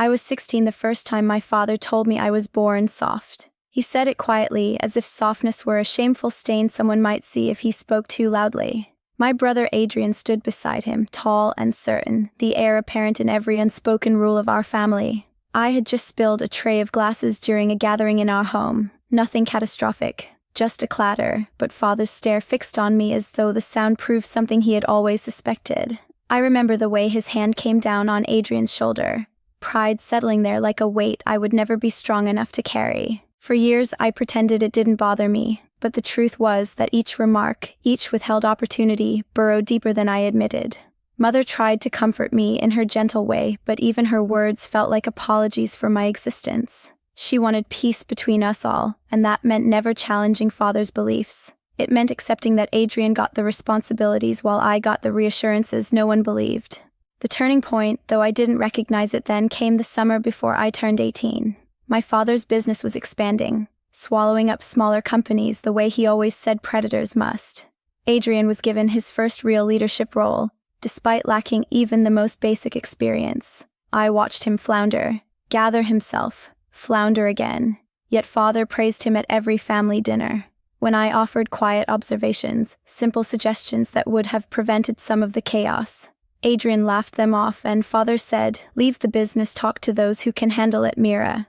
I was 16 the first time my father told me I was born soft. He said it quietly, as if softness were a shameful stain someone might see if he spoke too loudly. My brother Adrian stood beside him, tall and certain, the heir apparent in every unspoken rule of our family. I had just spilled a tray of glasses during a gathering in our home. Nothing catastrophic, just a clatter, but father's stare fixed on me as though the sound proved something he had always suspected. I remember the way his hand came down on Adrian's shoulder, pride settling there like a weight I would never be strong enough to carry. For years I pretended it didn't bother me, but the truth was that each remark, each withheld opportunity, burrowed deeper than I admitted. Mother tried to comfort me in her gentle way, but even her words felt like apologies for my existence. She wanted peace between us all, and that meant never challenging father's beliefs. It meant accepting that Adrian got the responsibilities while I got the reassurances no one believed. The turning point, though I didn't recognize it then, came the summer before I turned 18. My father's business was expanding, swallowing up smaller companies the way he always said predators must. Adrian was given his first real leadership role, despite lacking even the most basic experience. I watched him flounder, gather himself, flounder again. Yet father praised him at every family dinner. When I offered quiet observations, simple suggestions that would have prevented some of the chaos, Adrian laughed them off and father said, "Leave the business talk to those who can handle it, Mira."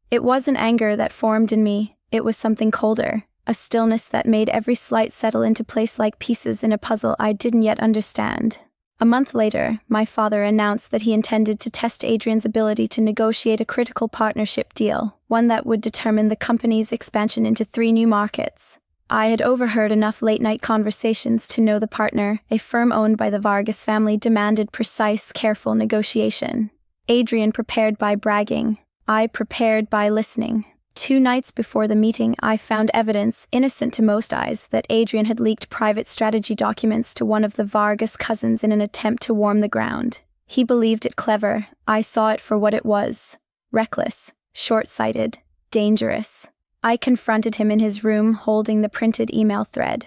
It wasn't anger that formed in me, it was something colder, a stillness that made every slight settle into place like pieces in a puzzle I didn't yet understand. A month later, my father announced that he intended to test Adrian's ability to negotiate a critical partnership deal, one that would determine the company's expansion into 3 new markets. I had overheard enough late-night conversations to know the partner, a firm owned by the Vargas family, demanded precise, careful negotiation. Adrian prepared by bragging. I prepared by listening. 2 nights before the meeting, I found evidence, innocent to most eyes, that Adrian had leaked private strategy documents to one of the Vargas cousins in an attempt to warm the ground. He believed it clever. I saw it for what it was. Reckless, short-sighted, dangerous. I confronted him in his room, holding the printed email thread.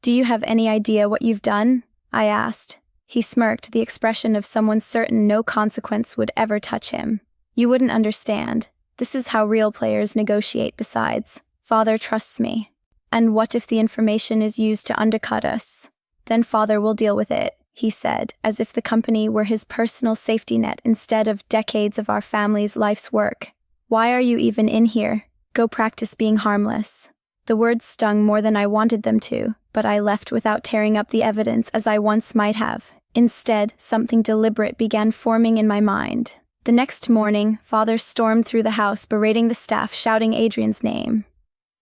"Do you have any idea what you've done?" I asked. He smirked, the expression of someone certain no consequence would ever touch him. "You wouldn't understand. This is how real players negotiate besides. Father trusts me. And what if the information is used to undercut us? Then father will deal with it," he said, as if the company were his personal safety net instead of decades of our family's life's work. "Why are you even in here? Go practice being harmless." The words stung more than I wanted them to, but I left without tearing up the evidence as I once might have. Instead, something deliberate began forming in my mind. The next morning, father stormed through the house, berating the staff, shouting Adrian's name.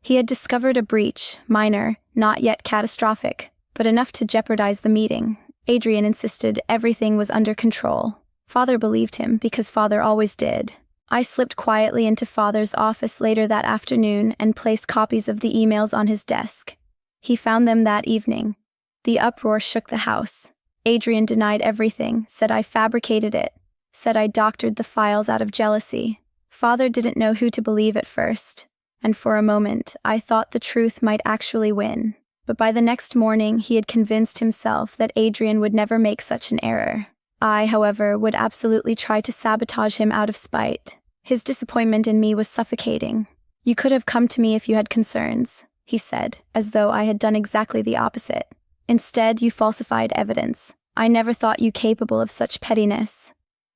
He had discovered a breach, minor, not yet catastrophic, but enough to jeopardize the meeting. Adrian insisted everything was under control. Father believed him, because father always did. I slipped quietly into father's office later that afternoon and placed copies of the emails on his desk. He found them that evening. The uproar shook the house. Adrian denied everything, said I fabricated it, said I doctored the files out of jealousy. Father didn't know who to believe at first, and for a moment I thought the truth might actually win. But by the next morning he had convinced himself that Adrian would never make such an error. I, however, would absolutely try to sabotage him out of spite. His disappointment in me was suffocating. "You could have come to me if you had concerns," he said, as though I had done exactly the opposite. "Instead, you falsified evidence. I never thought you capable of such pettiness."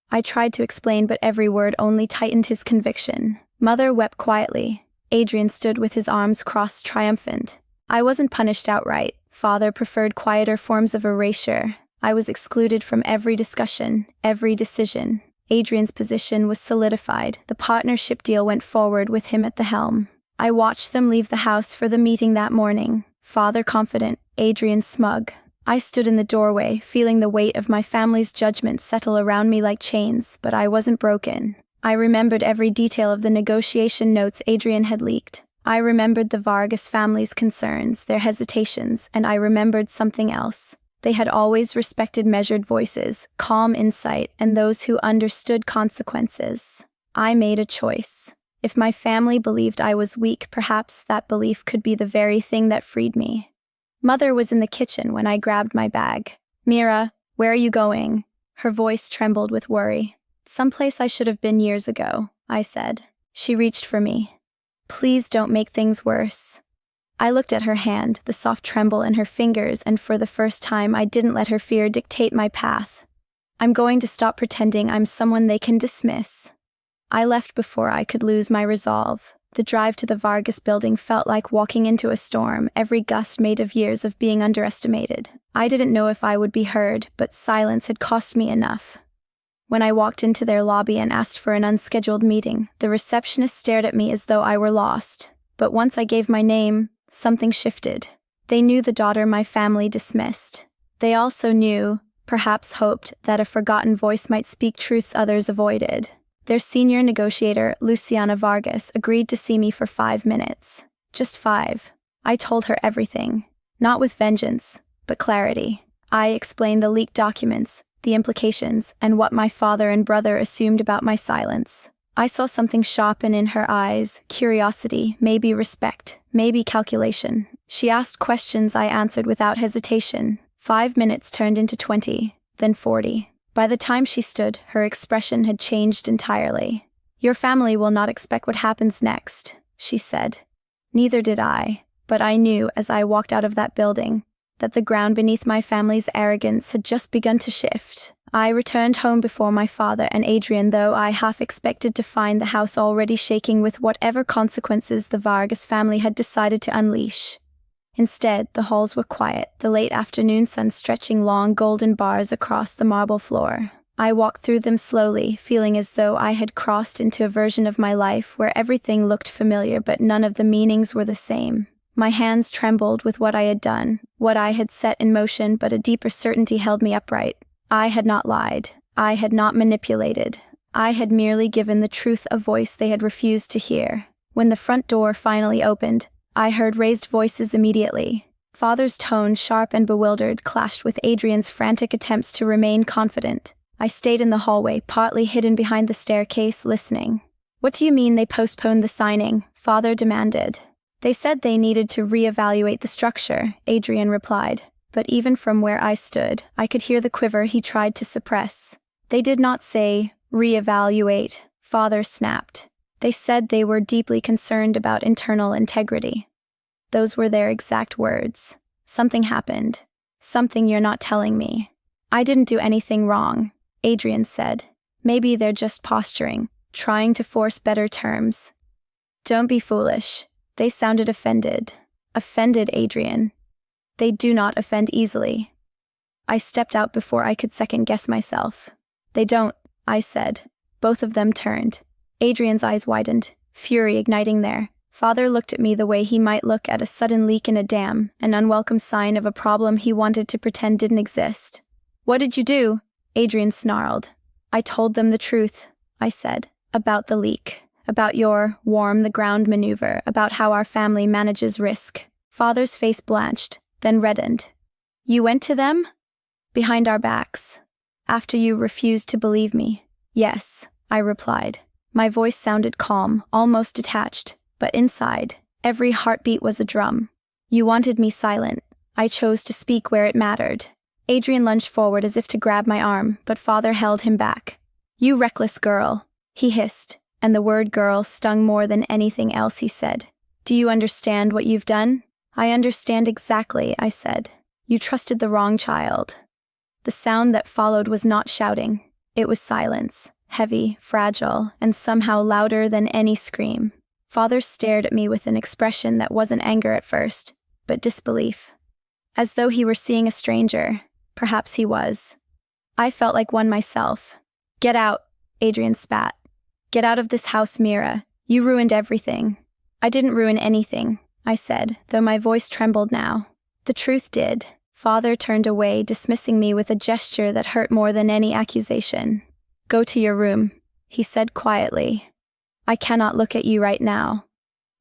I tried to explain, but every word only tightened his conviction. Mother wept quietly. Adrian stood with his arms crossed, triumphant. I wasn't punished outright. Father preferred quieter forms of erasure. I was excluded from every discussion, every decision. Adrian's position was solidified. The partnership deal went forward with him at the helm. I watched them leave the house for the meeting that morning. Father confident, Adrian smug. I stood in the doorway, feeling the weight of my family's judgment settle around me like chains, but I wasn't broken. I remembered every detail of the negotiation notes Adrian had leaked. I remembered the Vargas family's concerns, their hesitations, and I remembered something else. They had always respected measured voices, calm insight, and those who understood consequences. I made a choice. If my family believed I was weak, perhaps that belief could be the very thing that freed me. Mother was in the kitchen when I grabbed my bag. "Mira, where are you going?" Her voice trembled with worry. Someplace I should have been years ago, I said. She reached for me. Please don't make things worse. I looked at her hand, the soft tremble in her fingers, and for the first time I didn't let her fear dictate my path. I'm going to stop pretending I'm someone they can dismiss. I left before I could lose my resolve. The drive to the Vargas building felt like walking into a storm, every gust made of years of being underestimated. I didn't know if I would be heard, but silence had cost me enough. When I walked into their lobby and asked for an unscheduled meeting, the receptionist stared at me as though I were lost. But once I gave my name, something shifted. They knew the daughter my family dismissed. They also knew, perhaps hoped, that a forgotten voice might speak truths others avoided. Their senior negotiator, Luciana Vargas, agreed to see me for 5 minutes. Just 5. I told her everything. Not with vengeance, but clarity. I explained the leaked documents, the implications, and what my father and brother assumed about my silence. I saw something sharpen in her eyes, curiosity, maybe respect, maybe calculation. She asked questions I answered without hesitation. 5 minutes turned into 20, then 40. By the time she stood, her expression had changed entirely. Your family will not expect what happens next, she said. Neither did I, but I knew as I walked out of that building that the ground beneath my family's arrogance had just begun to shift. I returned home before my father and Adrian, though I half expected to find the house already shaking with whatever consequences the Vargas family had decided to unleash. Instead, the halls were quiet, the late afternoon sun stretching long golden bars across the marble floor. I walked through them slowly, feeling as though I had crossed into a version of my life where everything looked familiar but none of the meanings were the same. My hands trembled with what I had done, what I had set in motion, but a deeper certainty held me upright. I had not lied. I had not manipulated. I had merely given the truth a voice they had refused to hear. When the front door finally opened, I heard raised voices immediately. Father's tone, sharp and bewildered, clashed with Adrian's frantic attempts to remain confident. I stayed in the hallway, partly hidden behind the staircase, listening. What do you mean they postponed the signing? Father demanded. They said they needed to reevaluate the structure, Adrian replied. But even from where I stood, I could hear the quiver he tried to suppress. They did not say, reevaluate, Father snapped. They said they were deeply concerned about internal integrity. Those were their exact words. Something happened. Something you're not telling me. I didn't do anything wrong, Adrian said. Maybe they're just posturing, trying to force better terms. Don't be foolish. They sounded offended. Offended, Adrian. They do not offend easily. I stepped out before I could second-guess myself. They don't, I said. Both of them turned. Adrian's eyes widened, fury igniting there. Father looked at me the way he might look at a sudden leak in a dam, an unwelcome sign of a problem he wanted to pretend didn't exist. What did you do? Adrian snarled. I told them the truth, I said, about the leak, about your warm the ground maneuver, about how our family manages risk. Father's face blanched, then reddened. You went to them? Behind our backs. After you refused to believe me. Yes, I replied. My voice sounded calm, almost detached, but inside, every heartbeat was a drum. You wanted me silent. I chose to speak where it mattered. Adrian lunged forward as if to grab my arm, but Father held him back. You reckless girl, he hissed, and the word girl stung more than anything else he said. Do you understand what you've done? I understand exactly, I said. You trusted the wrong child. The sound that followed was not shouting. It was silence. Heavy, fragile, and somehow louder than any scream. Father stared at me with an expression that wasn't anger at first, but disbelief. As though he were seeing a stranger. Perhaps he was. I felt like one myself. Get out, Adrian spat. Get out of this house, Mira. You ruined everything. I didn't ruin anything, I said, though my voice trembled now. The truth did. Father turned away, dismissing me with a gesture that hurt more than any accusation. Go to your room, he said quietly. I cannot look at you right now.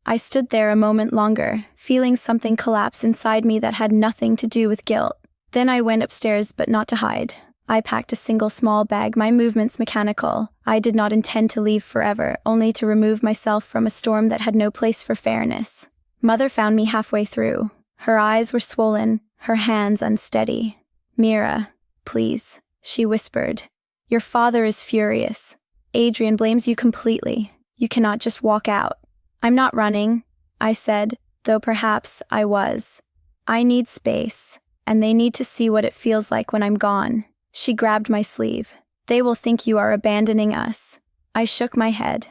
I stood there a moment longer, feeling something collapse inside me that had nothing to do with guilt. Then I went upstairs, but not to hide. I packed a single small bag, my movements mechanical. I did not intend to leave forever, only to remove myself from a storm that had no place for fairness. Mother found me halfway through. Her eyes were swollen, her hands unsteady. Mira, please, she whispered. Your father is furious. Adrian blames you completely. You cannot just walk out. I'm not running, I said, though perhaps I was. I need space, and they need to see what it feels like when I'm gone. She grabbed my sleeve. They will think you are abandoning us. I shook my head.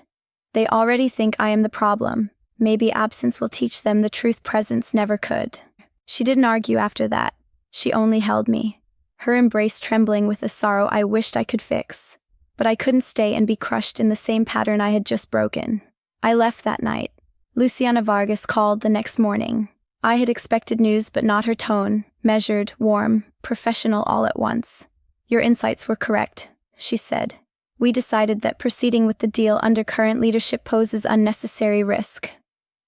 They already think I am the problem. Maybe absence will teach them the truth presence never could. She didn't argue after that. She only held me, her embrace trembling with a sorrow I wished I could fix. But I couldn't stay and be crushed in the same pattern I had just broken. I left that night. Luciana Vargas called the next morning. I had expected news, but not her tone, measured, warm, professional all at once. Your insights were correct, she said. We decided that proceeding with the deal under current leadership poses unnecessary risk.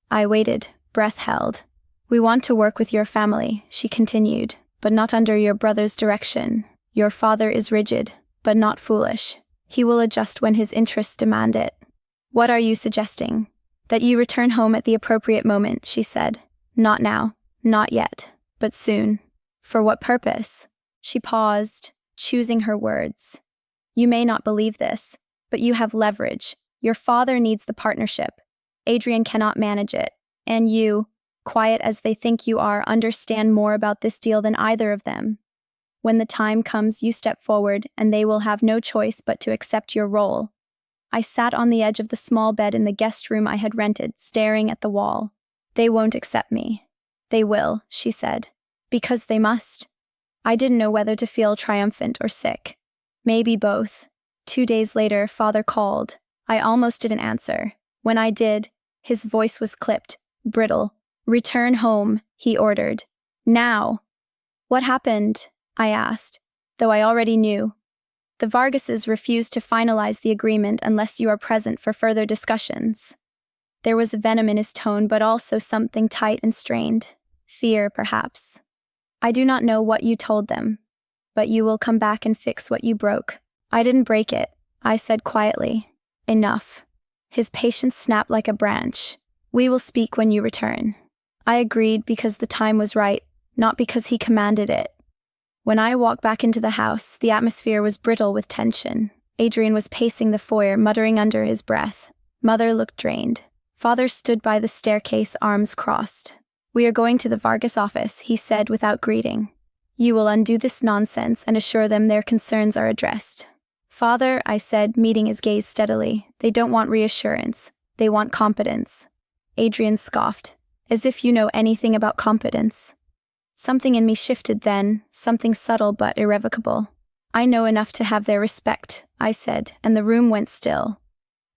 I waited, breath held. We want to work with your family, she continued, but not under your brother's direction. Your father is rigid, but not foolish. He will adjust when his interests demand it. What are you suggesting? That you return home at the appropriate moment, she said. Not now, not yet, but soon. For what purpose? She paused, choosing her words. You may not believe this, but you have leverage. Your father needs the partnership. Adrian cannot manage it, and you, quiet as they think you are, understand more about this deal than either of them. When the time comes, you step forward, and they will have no choice but to accept your role. I sat on the edge of the small bed in the guest room I had rented, staring at the wall. They won't accept me. They will, she said. Because they must. I didn't know whether to feel triumphant or sick. Maybe both. 2 days later, Father called. I almost didn't answer. When I did, his voice was clipped, brittle. Return home, he ordered. Now. What happened? I asked, though I already knew. The Vargases refused to finalize the agreement unless you are present for further discussions. There was venom in his tone, but also something tight and strained. Fear, perhaps. I do not know what you told them, but you will come back and fix what you broke. I didn't break it, I said quietly. Enough. His patience snapped like a branch. We will speak when you return. I agreed because the time was right, not because he commanded it. When I walked back into the house, the atmosphere was brittle with tension. Adrian was pacing the foyer, muttering under his breath. Mother looked drained. Father stood by the staircase, arms crossed. We are going to the Vargas office, he said without greeting. You will undo this nonsense and assure them their concerns are addressed. Father, I said, meeting his gaze steadily, they don't want reassurance. They want competence. Adrian scoffed. As if you know anything about competence. Something in me shifted then, something subtle but irrevocable. I know enough to have their respect, I said, and the room went still.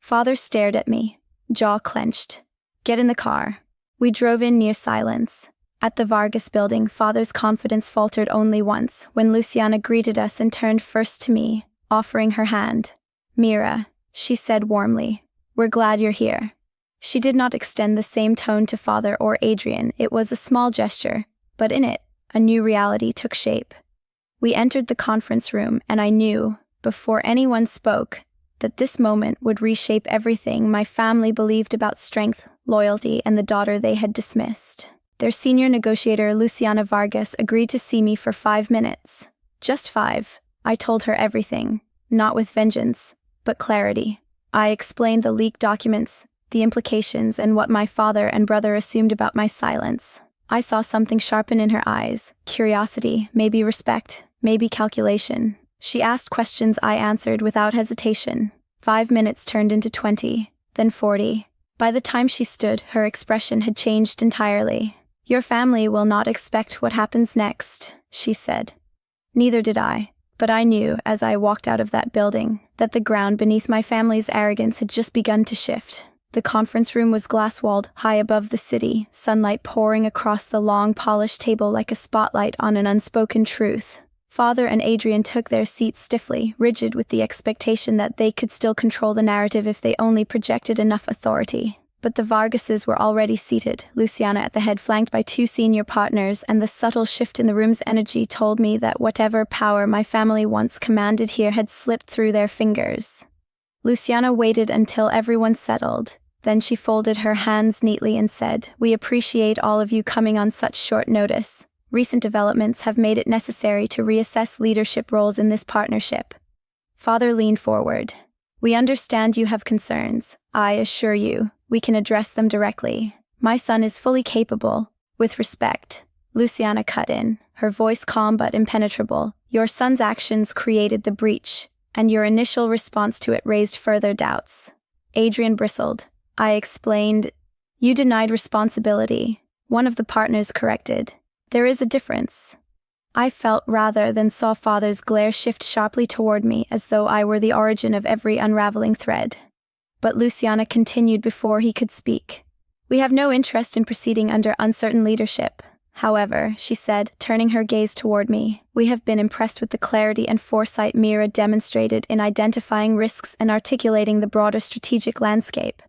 Father stared at me, jaw clenched. Get in the car. We drove in near silence. At the Vargas building, Father's confidence faltered only once, when Luciana greeted us and turned first to me, offering her hand. Mira, she said warmly, we're glad you're here. She did not extend the same tone to Father or Adrian. It was a small gesture, but in it, a new reality took shape. We entered the conference room, and I knew, before anyone spoke, that this moment would reshape everything my family believed about strength, loyalty, and the daughter they had dismissed. Their senior negotiator, Luciana Vargas, agreed to see me for 5 minutes. Just 5. I told her everything, not with vengeance, but clarity. I explained the leaked documents, the implications, and what my father and brother assumed about my silence. I saw something sharpen in her eyes, curiosity, maybe respect, maybe calculation. She asked questions I answered without hesitation. 5 minutes turned into 20, then 40. By the time she stood, her expression had changed entirely. Your family will not expect what happens next, she said. Neither did I, but I knew, as I walked out of that building, that the ground beneath my family's arrogance had just begun to shift. The conference room was glass-walled, high above the city, sunlight pouring across the long, polished table like a spotlight on an unspoken truth. Father and Adrian took their seats stiffly, rigid with the expectation that they could still control the narrative if they only projected enough authority. But the Vargases were already seated, Luciana at the head flanked by 2 senior partners, and the subtle shift in the room's energy told me that whatever power my family once commanded here had slipped through their fingers. Luciana waited until everyone settled. Then she folded her hands neatly and said, "We appreciate all of you coming on such short notice. Recent developments have made it necessary to reassess leadership roles in this partnership." Father leaned forward. We understand you have concerns. I assure you, we can address them directly. My son is fully capable. With respect, Luciana cut in, her voice calm but impenetrable. Your son's actions created the breach, and your initial response to it raised further doubts. Adrian bristled. I explained. You denied responsibility. One of the partners corrected. There is a difference. I felt rather than saw father's glare shift sharply toward me as though I were the origin of every unraveling thread. But Luciana continued before he could speak. We have no interest in proceeding under uncertain leadership. However, she said, turning her gaze toward me, we have been impressed with the clarity and foresight Mira demonstrated in identifying risks and articulating the broader strategic landscape.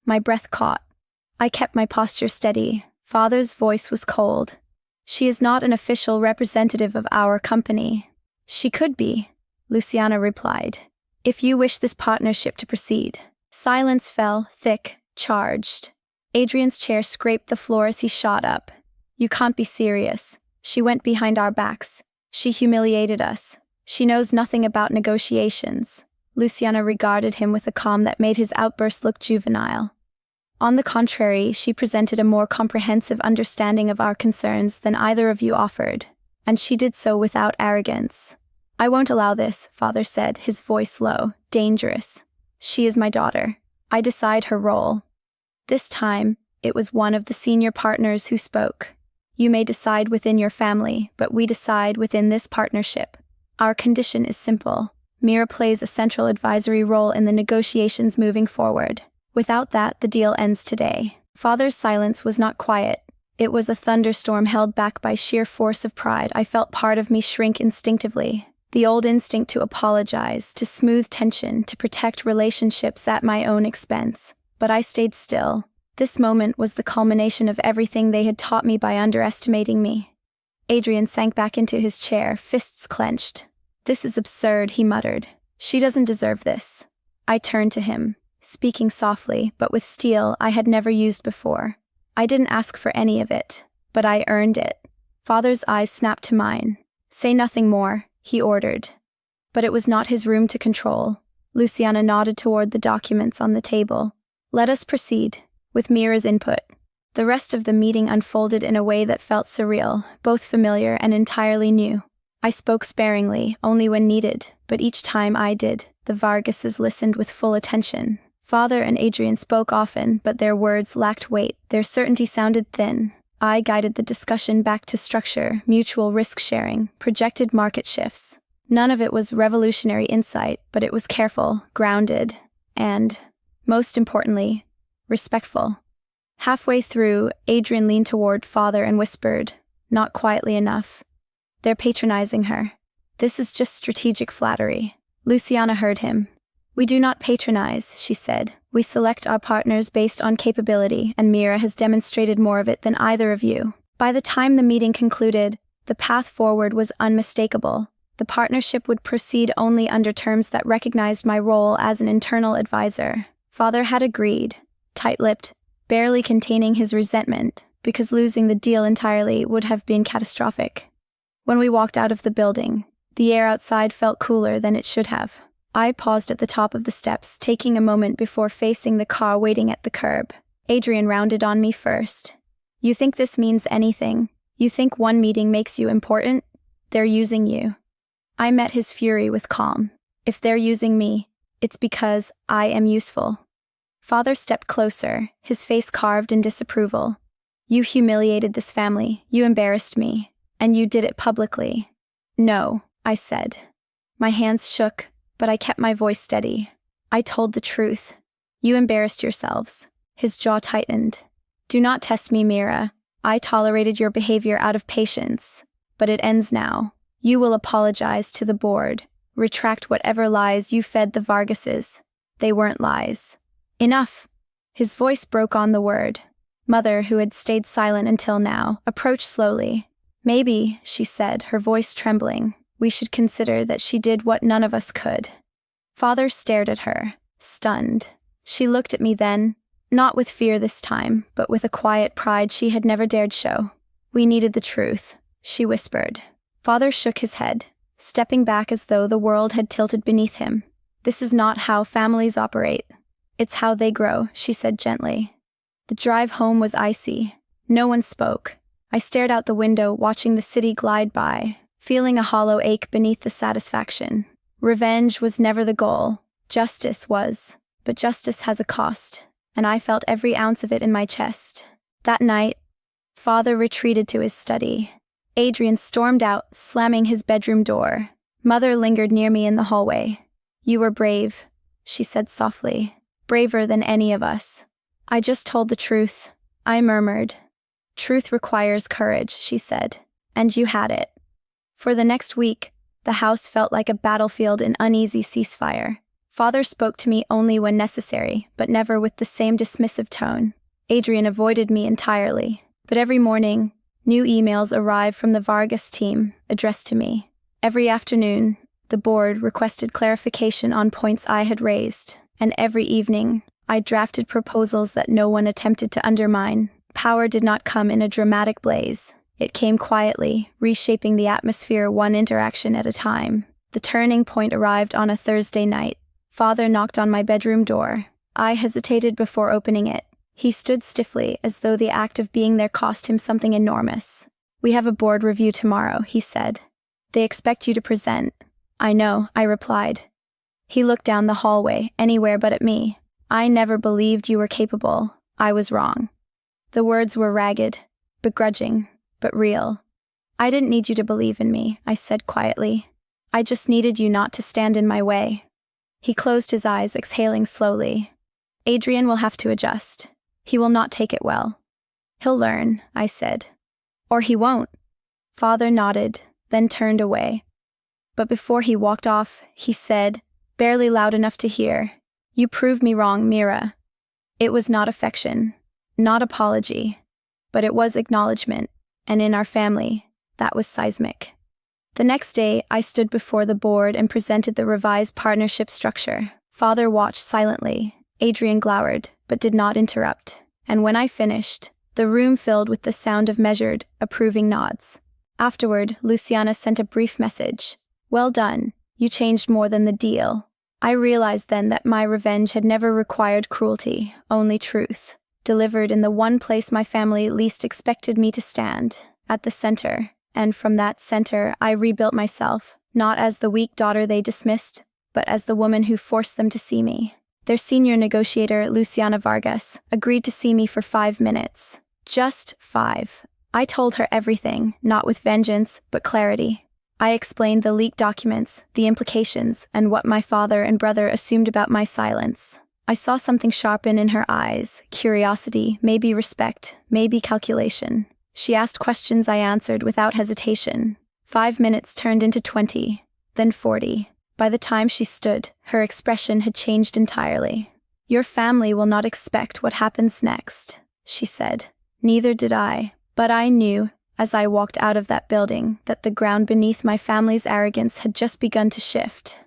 My breath caught. I kept my posture steady. Father's voice was cold. She is not an official representative of our company. She could be, Luciana replied, if you wish this partnership to proceed. Silence fell, thick, charged. Adrian's chair scraped the floor as he shot up. You can't be serious. She went behind our backs. She humiliated us. She knows nothing about negotiations. Luciana regarded him with a calm that made his outburst look juvenile. On the contrary, she presented a more comprehensive understanding of our concerns than either of you offered, and she did so without arrogance. I won't allow this, father said, his voice low, dangerous. She is my daughter. I decide her role. This time, it was one of the senior partners who spoke. You may decide within your family, but we decide within this partnership. Our condition is simple. Mira plays a central advisory role in the negotiations moving forward. Without that, the deal ends today. Father's silence was not quiet. It was a thunderstorm held back by sheer force of pride. I felt part of me shrink instinctively. The old instinct to apologize, to smooth tension, to protect relationships at my own expense. But I stayed still. This moment was the culmination of everything they had taught me by underestimating me. Adrian sank back into his chair, fists clenched. This is absurd, he muttered. She doesn't deserve this. I turned to him, speaking softly, but with steel I had never used before. I didn't ask for any of it, but I earned it. Father's eyes snapped to mine. Say nothing more, he ordered. But it was not his room to control. Luciana nodded toward the documents on the table. Let us proceed. With Mira's input, the rest of the meeting unfolded in a way that felt surreal, both familiar and entirely new. I spoke sparingly, only when needed, but each time I did, the Vargases listened with full attention. Father and Adrian spoke often, but their words lacked weight, their certainty sounded thin. I guided the discussion back to structure, mutual risk-sharing, projected market shifts. None of it was revolutionary insight, but it was careful, grounded, and, most importantly, respectful. Halfway through, Adrian leaned toward father and whispered, not quietly enough, they're patronizing her. This is just strategic flattery. Luciana heard him. We do not patronize, she said. We select our partners based on capability, and Mira has demonstrated more of it than either of you. By the time the meeting concluded, the path forward was unmistakable. The partnership would proceed only under terms that recognized my role as an internal advisor. Father had agreed, tight-lipped, barely containing his resentment, because losing the deal entirely would have been catastrophic. When we walked out of the building, the air outside felt cooler than it should have. I paused at the top of the steps, taking a moment before facing the car waiting at the curb. Adrian rounded on me first. You think this means anything? You think one meeting makes you important? They're using you. I met his fury with calm. If they're using me, it's because I am useful. Father stepped closer, his face carved in disapproval. You humiliated this family, you embarrassed me, and you did it publicly. No, I said. My hands shook, but I kept my voice steady. I told the truth. You embarrassed yourselves. His jaw tightened. Do not test me, Mira. I tolerated your behavior out of patience, but it ends now. You will apologize to the board, retract whatever lies you fed the Vargases. They weren't lies. Enough! His voice broke on the word. Mother, who had stayed silent until now, approached slowly. Maybe, she said, her voice trembling, we should consider that she did what none of us could. Father stared at her, stunned. She looked at me then, not with fear this time, but with a quiet pride she had never dared show. We needed the truth, she whispered. Father shook his head, stepping back as though the world had tilted beneath him. This is not how families operate. It's how they grow, she said gently. The drive home was icy. No one spoke. I stared out the window, watching the city glide by, feeling a hollow ache beneath the satisfaction. Revenge was never the goal. Justice was. But justice has a cost, and I felt every ounce of it in my chest. That night, Father retreated to his study. Adrian stormed out, slamming his bedroom door. Mother lingered near me in the hallway. You were brave, she said softly. Braver than any of us. I just told the truth, I murmured. Truth requires courage, she said. And you had it. For the next week, the house felt like a battlefield in uneasy ceasefire. Father spoke to me only when necessary, but never with the same dismissive tone. Adrian avoided me entirely. But every morning, new emails arrived from the Vargas team, addressed to me. Every afternoon, the board requested clarification on points I had raised, and every evening, I drafted proposals that no one attempted to undermine. Power did not come in a dramatic blaze. It came quietly, reshaping the atmosphere one interaction at a time. The turning point arrived on a Thursday night. Father knocked on my bedroom door. I hesitated before opening it. He stood stiffly, as though the act of being there cost him something enormous. We have a board review tomorrow, he said. They expect you to present. I know, I replied. He looked down the hallway, anywhere but at me. I never believed you were capable. I was wrong. The words were ragged, begrudging, but real. I didn't need you to believe in me, I said quietly. I just needed you not to stand in my way. He closed his eyes, exhaling slowly. Adrian will have to adjust. He will not take it well. He'll learn, I said. Or he won't. Father nodded, then turned away. But before he walked off, he said, barely loud enough to hear, You proved me wrong, Mira. It was not affection, not apology, but it was acknowledgement, and in our family, that was seismic. The next day, I stood before the board and presented the revised partnership structure. Father watched silently. Adrian glowered, but did not interrupt. And when I finished, the room filled with the sound of measured, approving nods. Afterward, Luciana sent a brief message. Well done. You changed more than the deal. I realized then that my revenge had never required cruelty, only truth, delivered in the one place my family least expected me to stand, at the center. And from that center, I rebuilt myself, not as the weak daughter they dismissed, but as the woman who forced them to see me. Their senior negotiator, Luciana Vargas, agreed to see me for 5 minutes. Just 5. I told her everything, not with vengeance, but clarity. I explained the leaked documents, the implications, and what my father and brother assumed about my silence. I saw something sharpen in her eyes, curiosity, maybe respect, maybe calculation. She asked questions I answered without hesitation. 5 minutes turned into 20, then 40. By the time she stood, her expression had changed entirely. Your family will not expect what happens next, she said. Neither did I, but I knew, as I walked out of that building, that the ground beneath my family's arrogance had just begun to shift.